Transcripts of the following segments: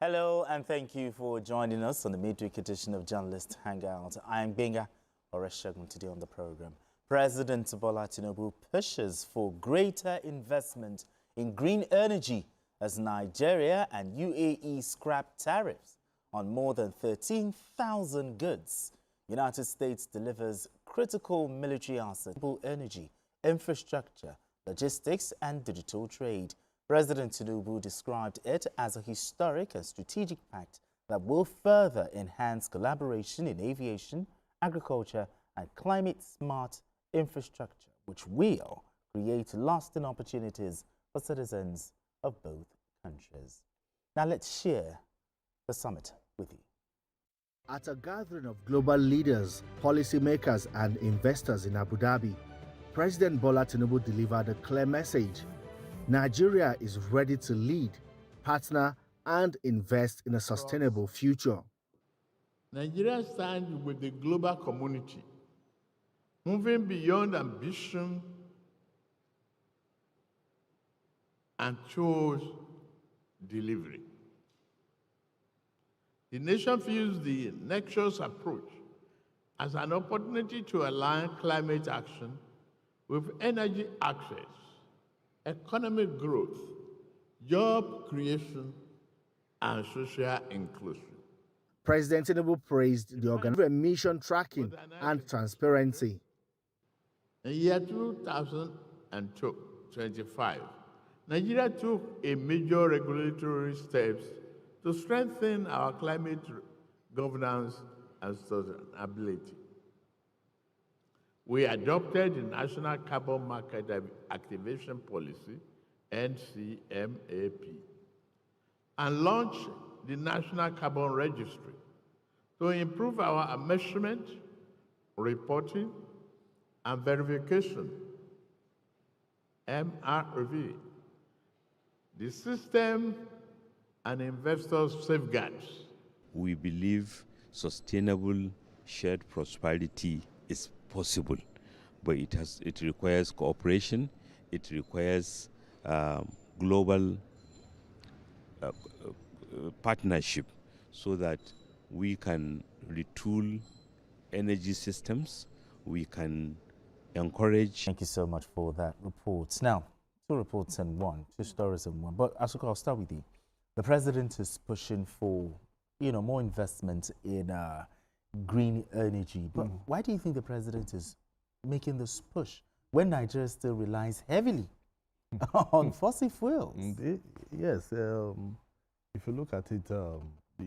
Hello, and thank you for joining us on the midweek edition of Journalist Hangout. I am Benga Oreshagun. Today on the program, President Bola Tinubu pushes for greater investment in green energy as Nigeria and UAE scrap tariffs on more than 13,000 goods. United States delivers critical military assets, energy, infrastructure, logistics, and digital trade. President Tinubu described it as a historic and strategic pact that will further enhance collaboration in aviation, agriculture, and climate-smart infrastructure, which will create lasting opportunities for citizens of both countries. Now let's share the summit with you. At a gathering of global leaders, policymakers, and investors in Abu Dhabi, President Bola Tinubu delivered a clear message. Nigeria is ready to lead, partner, and invest in a sustainable future. Nigeria stands with the global community, moving beyond ambition and towards delivery. The nation views the Nexus approach as an opportunity to align climate action with energy access, economic growth, job creation, and social inclusion. President Tinubu praised the organization emission tracking and transparency. In the year 2025, Nigeria took a major regulatory steps to strengthen our climate governance and sustainability. We adopted the National Carbon Market Activation Policy, NCMAP, and launched the National Carbon Registry to improve our measurement, reporting, and verification, MRV. The system and investors' safeguards. We believe sustainable shared prosperity is possible, but it requires cooperation, it requires global partnership so that we can retool energy systems, we can encourage. Thank you so much for that report. Now, two reports in one, two stories in one. But Asuka, I'll start with you. The president is pushing for, more investment in green energy. But why do you think the president is making this push when Nigeria still relies heavily on fossil fuels? Yes. If you look at it, the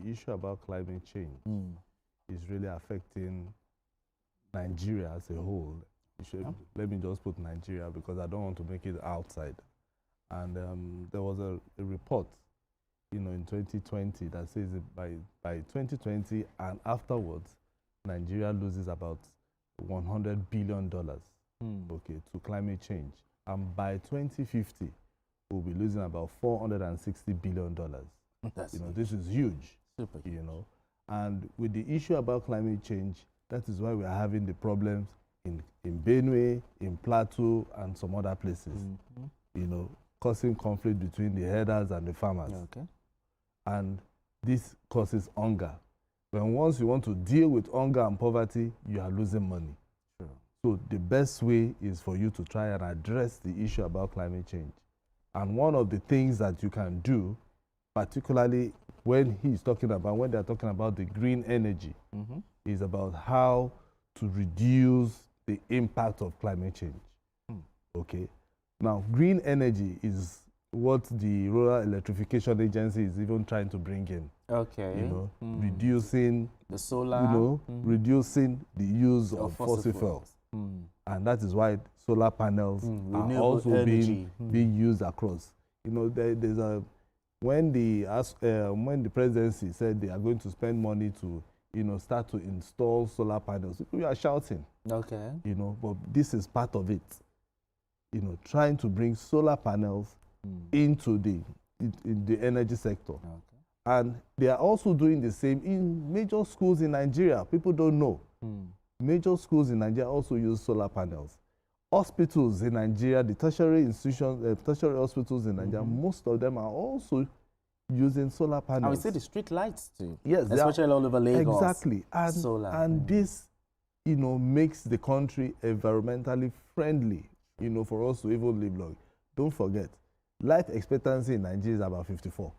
issue about climate change is really affecting Nigeria as a whole. Let me just put Nigeria because I don't want to make it outside. And there was a report, in 2020 that says that by 2020 and afterwards, Nigeria loses about $100 billion to climate change. And by 2050, we'll be losing about $460 billion. This is huge, Super. And with the issue about climate change, that is why we are having the problems in Benue, in Plateau, and some other places, causing conflict between the herders and the farmers. Okay. And this causes hunger. When once you want to deal with hunger and poverty, you are losing money. Sure. So the best way is for you to try and address the issue about climate change. And one of the things that you can do, particularly when they're talking about the green energy, is about how to reduce the impact of climate change. Okay. Now, green energy is what the Rural Electrification Agency is even trying to bring in. Okay. Reducing the solar, reducing the use of fossil fuels. And that is why solar panels are also being used across. There's when the presidency said they are going to spend money to start to install solar panels, we are shouting. Okay. But this is part of it. Trying to bring solar panels into the energy sector. Okay. And they are also doing the same in major schools in Nigeria. People don't know. Major schools in Nigeria also use solar panels. Hospitals in Nigeria, the tertiary institutions, tertiary hospitals in Nigeria, most of them are also using solar panels. And we see the street lights too. Yes, especially all over Lagos. Exactly, and solar. And this, makes the country environmentally friendly, for us to even live long. Don't forget, life expectancy in Nigeria is about 54.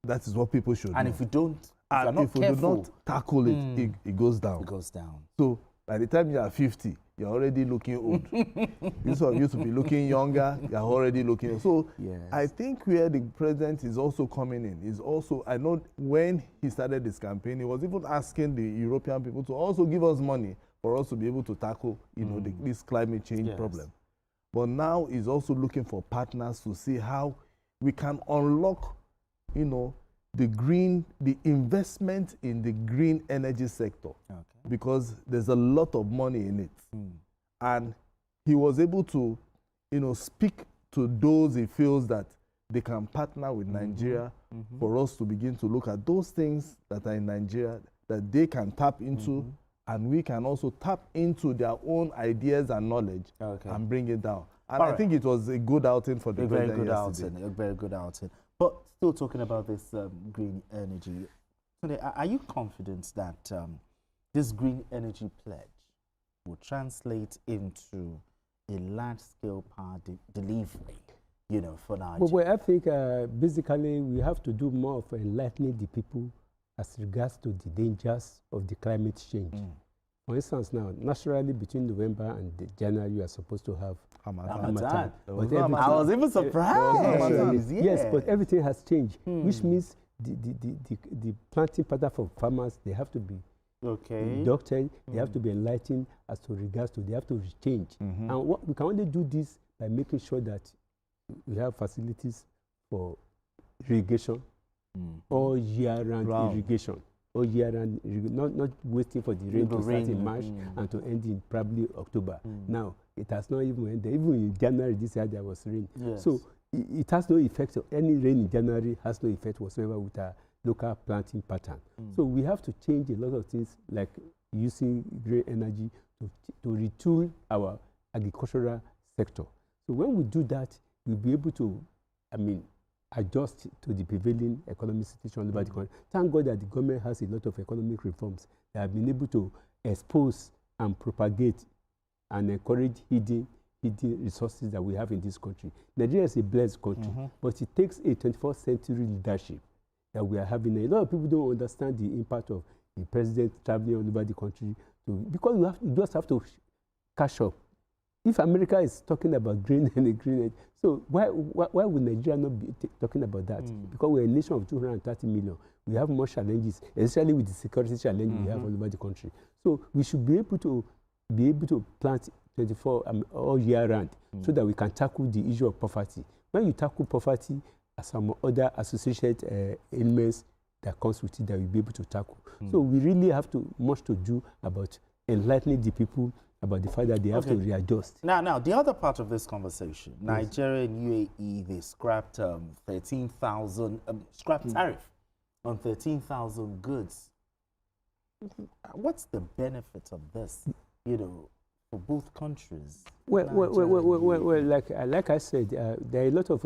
That is what people should know. And if we don't, if we do not tackle it, it goes down. It goes down. So by the time you are 50, you're already looking old. This one used to be looking younger, you're already looking old. So yes. I think where the president is also coming in is also, I know when he started this campaign, he was even asking the European people to also give us money for us to be able to tackle, this climate change problem. But now he's also looking for partners to see how we can unlock, the investment in the green energy sector. Okay. Because there's a lot of money in it. And he was able to, speak to those he feels that they can partner with Nigeria for us to begin to look at those things that are in Nigeria that they can tap into, and we can also tap into their own ideas and knowledge and bring it down. And I think it was a good outing for the president yesterday. A very good outing. But still talking about this green energy, are you confident that this green energy pledge will translate into a large-scale power delivery, for Nigeria? Well, I think basically we have to do more of enlightening the people as regards to the dangers of the climate change. For instance, now, naturally between November and January, you are supposed to have Harmattan. I was even surprised. Yes, but everything has changed, which means the planting pattern for farmers, they have to be inducted, they have to be enlightened as to regards to, they have to change. And we can only do this by making sure that we have facilities for irrigation, all year-round irrigation. All year-round, not waiting for the rain to start in March and to end in probably October. Now, it has not even ended. Even in January this year, there was rain. Yes. So it has no effect. Any rain in January has no effect whatsoever with our local planting pattern. So we have to change a lot of things, like using green energy to retool our agricultural sector. So when we do that, we'll be able to, adjust to the prevailing economic situation all over the country. Thank God that the government has a lot of economic reforms that have been able to expose and propagate and encourage hidden resources that we have in this country. Nigeria is a blessed country, but it takes a 21st century leadership that we are having. A lot of people don't understand the impact of the president traveling all over the country because you just have to catch up. If America is talking about green energy, so why would Nigeria not be talking about that? Because we're a nation of 230 million. We have more challenges, especially with the security challenge we have all over the country. So we should be able to plant 24 all year round, so that we can tackle the issue of poverty. When you tackle poverty, some other associated elements that comes with it that we'll be able to tackle. So we really have much to do about enlightening the people about the fact that they have to readjust. Now, the other part of this conversation, Nigeria and UAE, they scrapped 13,000 scrap tariff on 13,000 goods. What's the benefit of this, for both countries? Well, like I said, there are a lot of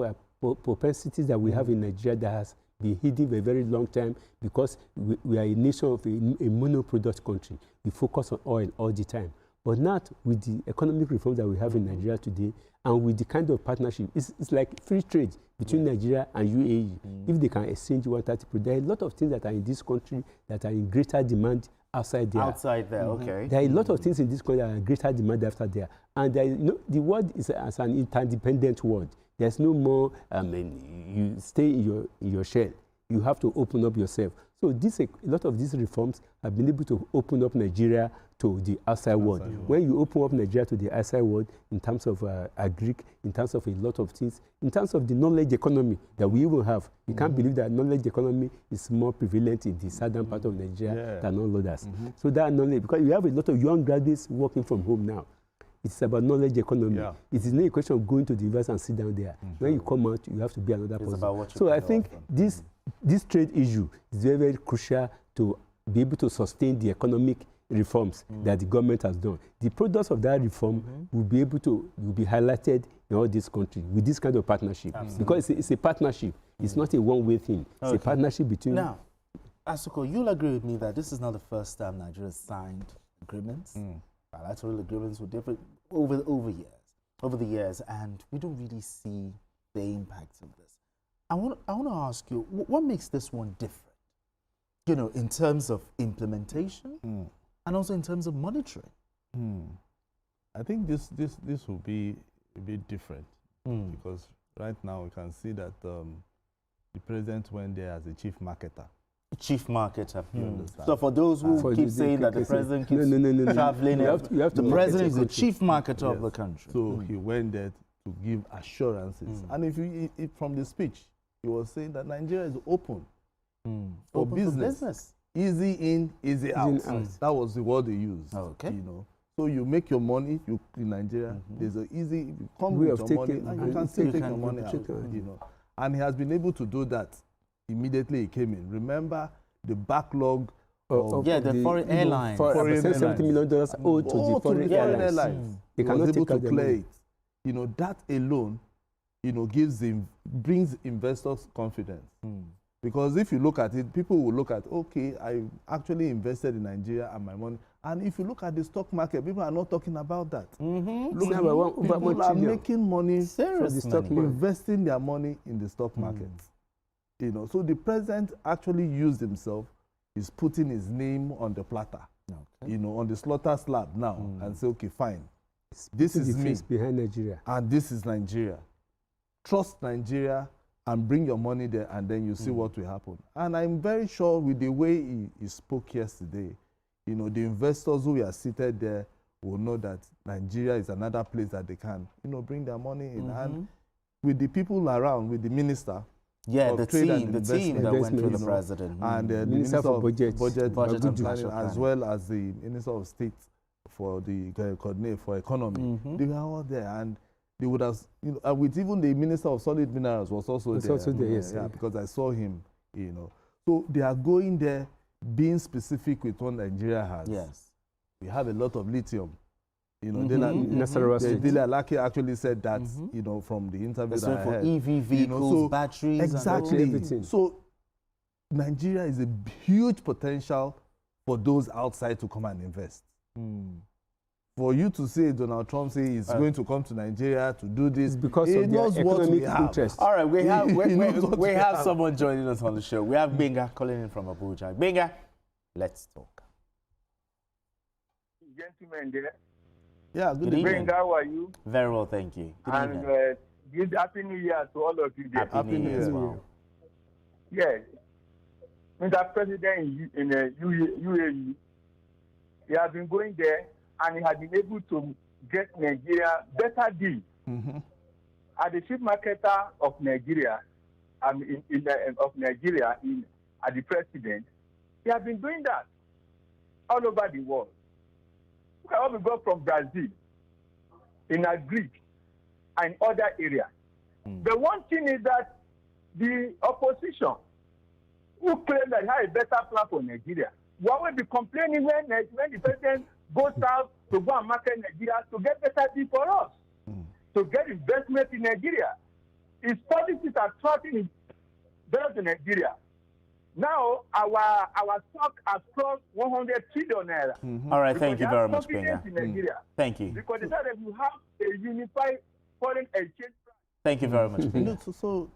propensities that we have in Nigeria that has been hidden for a very long time because we are a nation of a monoproduct country. We focus on oil all the time. But not with the economic reform that we have in Nigeria today, and with the kind of partnership. It's like free trade between Nigeria and UAE. If they can exchange 130, there are a lot of things that are in this country that are in greater demand outside there. Outside there, okay. There are a lot of things in this country that are in greater demand after there. And the world is as an interdependent world. There's no more, you stay in your shell. You have to open up yourself. So a lot of these reforms have been able to open up Nigeria to the outside world. When you open up Nigeria to the outside world, in terms of agric, in terms of a lot of things, in terms of the knowledge economy that we even have, you can't believe that knowledge economy is more prevalent in the southern part of Nigeria than all others. So that knowledge, because you have a lot of young graduates working from home now. It's about knowledge economy. It is not a question of going to the university and sit down there. When you come out, you have to be another person. So I think this trade issue is very, very crucial to be able to sustain the economic reforms that the government has done. The products of that reform will be highlighted in all these countries with this kind of partnership. Because it's a partnership. It's not a one-way thing. It's a partnership between... Now, Asuko, you'll agree with me that this is not the first time Nigeria signed agreements, bilateral agreements with different over the years, and we don't really see the impact of this. I want to ask you, what makes this one different? You know, in terms of implementation and also in terms of monitoring. I think this will be a bit different because right now we can see that the president went there as a chief marketer. Chief marketer. So for those who keep saying that the president keeps traveling, the president is the chief marketer of the country. So he went there to give assurances. And if from the speech, he was saying that Nigeria is open for business. Easy in, easy out. That was the word they used. Okay. You know. So you make your money in Nigeria. There's an easy, you come with your money and you can still take your money out. You know. And he has been able to do that immediately he came in. Remember the backlog of the foreign airlines. $70 million owed to the foreign airlines. He was able to clear it. You know, that alone, you know, brings investors confidence. Because if you look at it, people will look at, okay, I actually invested in Nigeria and my money. And if you look at the stock market, people are not talking about that. People are making money from the stock market, investing their money in the stock market. You know, so the president actually used himself. He's putting his name on the platter, you know, on the slaughter slab now, and say, okay, fine. This is me behind Nigeria, and this is Nigeria. Trust Nigeria and bring your money there, and then you see what will happen. And I'm very sure with the way he spoke yesterday, you know, the investors who are seated there will know that Nigeria is another place that they can, you know, bring their money in. And with the people around, with the minister, the team that went to the president, and the Minister of Budget and Planning, as well as the Minister of State for the coordinate for economy, they were all there, and they would have, you know, with even the Minister of Solid Minerals was also there. Yes, because I saw him, you know. So they are going there, being specific with what Nigeria has. Yes, we have a lot of lithium. You know, Dele Alaki actually said that, you know, from the interview that I had. EV vehicles, you know, so batteries, exactly. And everything. So Nigeria is a huge potential for those outside to come and invest. For you to say Donald Trump say he's going to come to Nigeria to do this because of their economic interest. All right, we have someone joining us on the show. We have Benga calling in from Abuja. Benga, let's talk. Gentlemen there. Yeah, good evening. Benga, how are you? Very well, thank you. Good evening. Good Happy New Year to all of you there. Happy New Year as well. Yes. Mr. President in UAE, he has been going there and he has been able to get Nigeria better deal. As the chief marketer of Nigeria, at the president, he has been doing that all over the world. Look at what we got from Brazil, in Greek, and other areas. The one thing is that the opposition, who claim that they have a better plan for Nigeria, will be complaining when the president goes out to go and market Nigeria to get better deal for us, to get investment in Nigeria. His policies are trotting better to Nigeria. Now, our stock has crossed 100 trillion naira. All right, thank you very much, Benga. Thank you. Because they said that we have a unified foreign exchange price. Thank you very much, Benga. So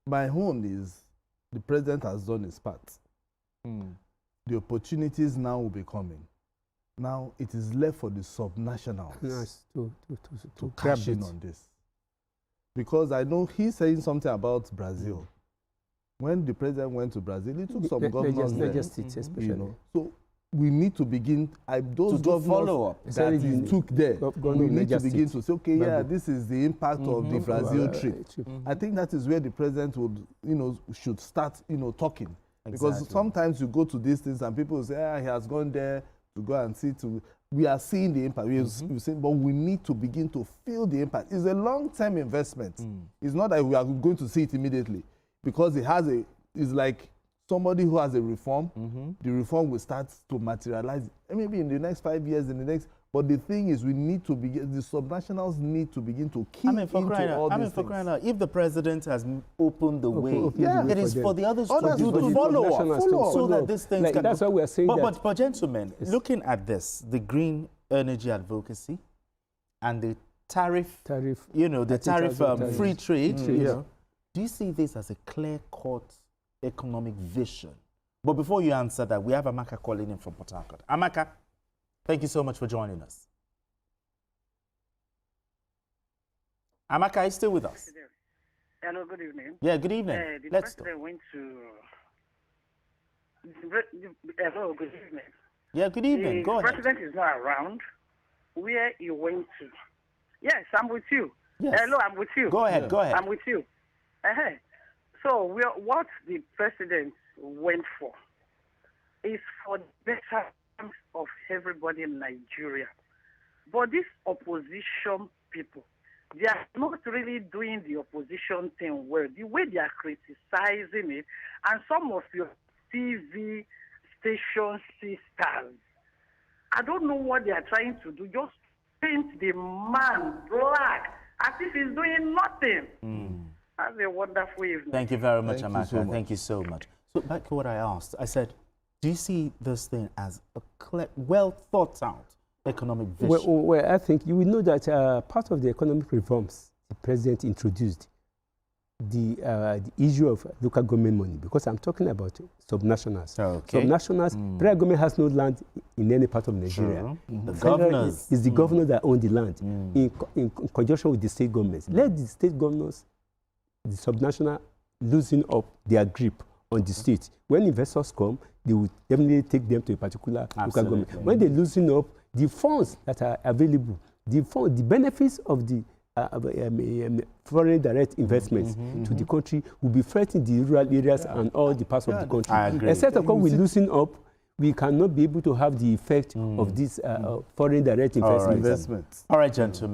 my own is the president has done his part. The opportunities now will be coming. Now it is left for the subnationals to cash in on this. Because I know he's saying something about Brazil. When the president went to Brazil, he took some governors there. Especially. You know, so we need to begin, those governors follow up that he took there, we need to begin to say, okay, this is the impact of the Brazil trip. I think that is where the president would, you know, should start, you know, talking. Because sometimes you go to these things and people say, he has gone there to go and see we are seeing the impact, we've seen, but we need to begin to feel the impact. It's a long-term investment. It's not that we are going to see it immediately, because it has it's like somebody who has a reform, the reform will start to materialize maybe in the next 5 years, but the thing is, we need to begin, the subnationals need to begin to key into all these things. Crying out, if the president has opened the way, it is for the others to do the follow so that these things can... That's why we are saying that. But gentlemen, looking at this, the green energy advocacy and the tariff, you know, the tariff free trade, you know, do you see this as a clear-cut economic vision? But before you answer that, we have Amaka calling in from Port Harcourt. Amaka, thank you so much for joining us. Amaka, are you still with us? Hello, good evening. Yeah, good evening. The president went to... Hello, good evening. Yeah, good evening. Go ahead. The president is not around. Where he went to? Yes, I'm with you. Yes. Hello, I'm with you. Go ahead, go ahead. I'm with you. So what the president went for is for the better of everybody in Nigeria. But these opposition people, they are not really doing the opposition thing well. The way they are criticizing it, and some of your TV station sisters, I don't know what they are trying to do. Just paint the man black as if he's doing nothing. Have a wonderful evening. Thank you very much, Amaka. Thank you so much. So back to what I asked. I said, do you see this thing as a well thought out economic vision? Well, I think you will know that part of the economic reforms the president introduced, the issue of local government money, because I'm talking about subnationals. Subnationals, federal government has no land in any part of Nigeria. The governors. It's the governor that own the land in conjunction with the state governments. Let the state governors, the subnational, loosen up their grip on the state. When investors come, they will definitely take them to a particular local government. When they loosen up, the funds that are available, the benefits of the foreign direct investments to the country will be felt in the rural areas and all the parts of the country. I agree. Except of course we loosen up, we cannot be able to have the effect of these foreign direct investments. All right, gentlemen.